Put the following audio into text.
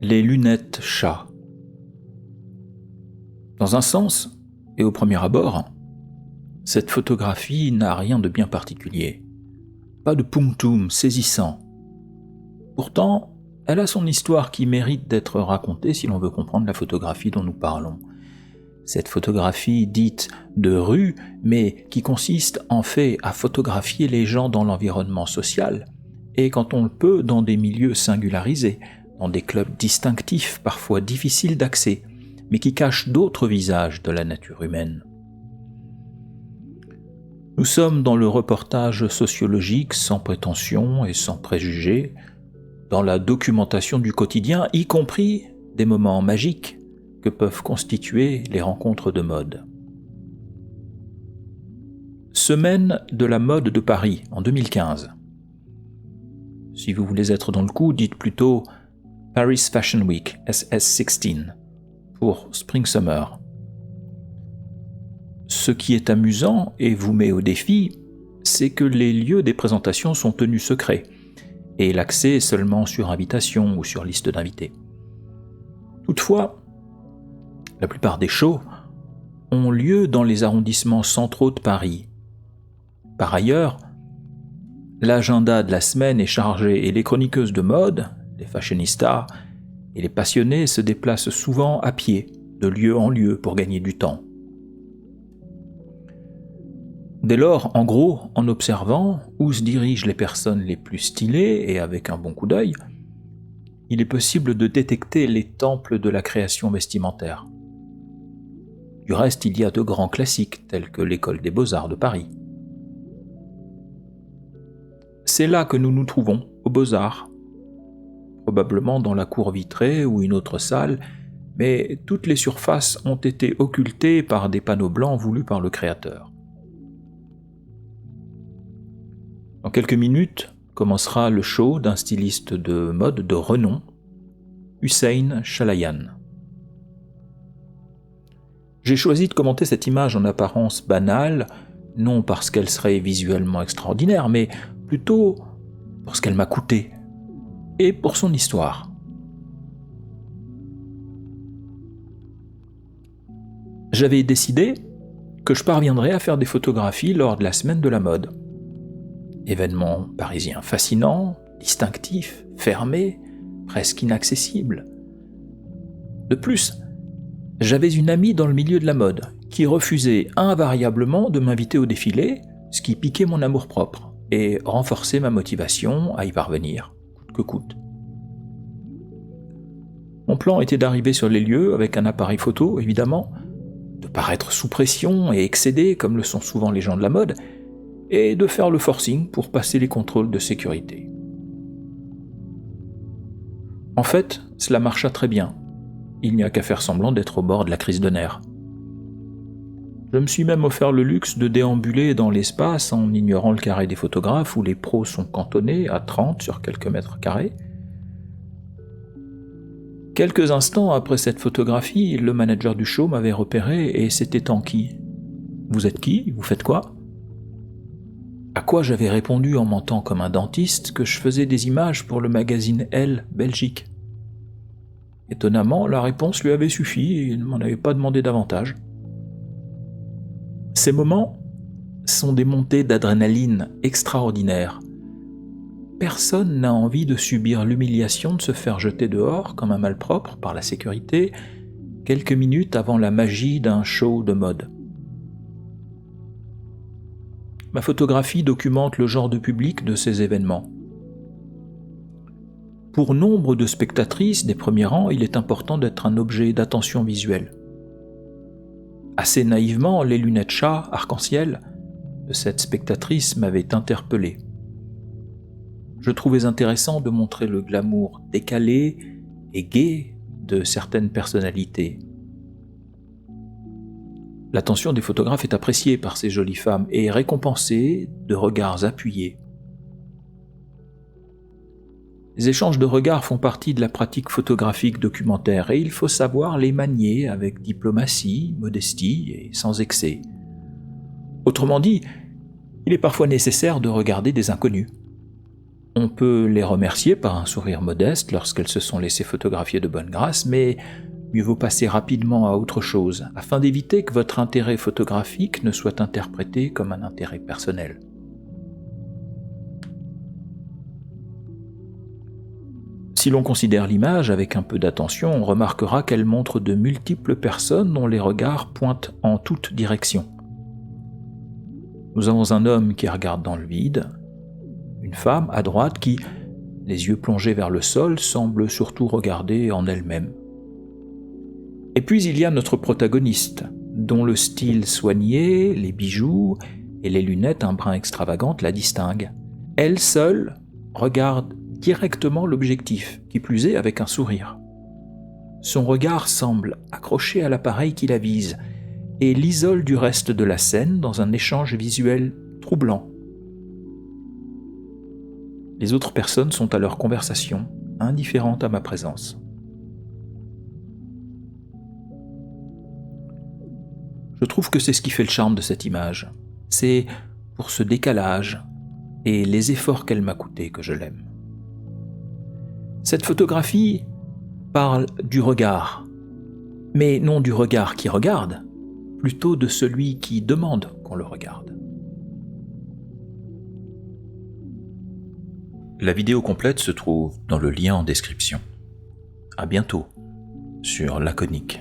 Les lunettes chat. Dans un sens, et au premier abord, cette photographie n'a rien de bien particulier. Pas de punctum saisissant. Pourtant, elle a son histoire qui mérite d'être racontée si l'on veut comprendre la photographie dont nous parlons. Cette photographie dite de rue, mais qui consiste en fait à photographier les gens dans l'environnement social, et quand on le peut dans des milieux singularisés, dans des clubs distinctifs parfois difficiles d'accès, mais qui cachent d'autres visages de la nature humaine. Nous sommes dans le reportage sociologique sans prétention et sans préjugés, dans la documentation du quotidien, y compris des moments magiques que peuvent constituer les rencontres de mode. Semaine de la mode de Paris en 2015. Si vous voulez être dans le coup, dites plutôt Paris Fashion Week, SS16, pour Spring Summer. Ce qui est amusant et vous met au défi, c'est que les lieux des présentations sont tenus secrets, et l'accès est seulement sur invitation ou sur liste d'invités. Toutefois, la plupart des shows ont lieu dans les arrondissements centraux de Paris. Par ailleurs, l'agenda de la semaine est chargé et les chroniqueuses de mode, les fashionistas et les passionnés se déplacent souvent à pied, de lieu en lieu pour gagner du temps. Dès lors, en gros, en observant où se dirigent les personnes les plus stylées et avec un bon coup d'œil, il est possible de détecter les temples de la création vestimentaire. Du reste, il y a de grands classiques tels que l'École des Beaux-Arts de Paris. C'est là que nous nous trouvons, aux Beaux-Arts, probablement dans la cour vitrée ou une autre salle, mais toutes les surfaces ont été occultées par des panneaux blancs voulus par le créateur. Dans quelques minutes commencera le show d'un styliste de mode de renom, Hussein Chalayan. J'ai choisi de commenter cette image en apparence banale, non parce qu'elle serait visuellement extraordinaire, mais plutôt pour ce qu'elle m'a coûté, et pour son histoire. J'avais décidé que je parviendrais à faire des photographies lors de la semaine de la mode. Événement parisien fascinant, distinctif, fermé, presque inaccessible. De plus, j'avais une amie dans le milieu de la mode qui refusait invariablement de m'inviter au défilé, ce qui piquait mon amour-propre et renforçait ma motivation à y parvenir, coûte que coûte. Mon plan était d'arriver sur les lieux avec un appareil photo, évidemment, de paraître sous pression et excédé comme le sont souvent les gens de la mode, et de faire le forcing pour passer les contrôles de sécurité. En fait, cela marcha très bien. Il n'y a qu'à faire semblant d'être au bord de la crise de nerfs. Je me suis même offert le luxe de déambuler dans l'espace en ignorant le carré des photographes où les pros sont cantonnés à 30 sur quelques mètres carrés. Quelques instants après cette photographie, le manager du show m'avait repéré et s'était enquis. « Vous êtes qui ? Vous faites quoi ?» À quoi j'avais répondu en mentant comme un dentiste que je faisais des images pour le magazine Elle, Belgique. Étonnamment, la réponse lui avait suffi et il ne m'en avait pas demandé davantage. Ces moments sont des montées d'adrénaline extraordinaires. Personne n'a envie de subir l'humiliation de se faire jeter dehors comme un malpropre par la sécurité quelques minutes avant la magie d'un show de mode. Ma photographie documente le genre de public de ces événements. Pour nombre de spectatrices des premiers rangs, il est important d'être un objet d'attention visuelle. Assez naïvement, les lunettes chat arc-en-ciel de cette spectatrice m'avaient interpellé. Je trouvais intéressant de montrer le glamour décalé et gai de certaines personnalités. L'attention des photographes est appréciée par ces jolies femmes et récompensée de regards appuyés. Les échanges de regards font partie de la pratique photographique documentaire et il faut savoir les manier avec diplomatie, modestie et sans excès. Autrement dit, il est parfois nécessaire de regarder des inconnus. On peut les remercier par un sourire modeste lorsqu'elles se sont laissées photographier de bonne grâce, mais mieux vaut passer rapidement à autre chose, afin d'éviter que votre intérêt photographique ne soit interprété comme un intérêt personnel. Si l'on considère l'image avec un peu d'attention, on remarquera qu'elle montre de multiples personnes dont les regards pointent en toutes directions. Nous avons un homme qui regarde dans le vide, une femme à droite qui, les yeux plongés vers le sol, semble surtout regarder en elle-même. Et puis il y a notre protagoniste, dont le style soigné, les bijoux et les lunettes un brin extravagantes la distinguent. Elle seule regarde directement l'objectif, qui plus est avec un sourire. Son regard semble accroché à l'appareil qui la vise et l'isole du reste de la scène dans un échange visuel troublant. Les autres personnes sont à leur conversation, indifférentes à ma présence. Je trouve que c'est ce qui fait le charme de cette image. C'est pour ce décalage et les efforts qu'elle m'a coûté que je l'aime. Cette photographie parle du regard, mais non du regard qui regarde, plutôt de celui qui demande qu'on le regarde. La vidéo complète se trouve dans le lien en description. À bientôt sur Laconique.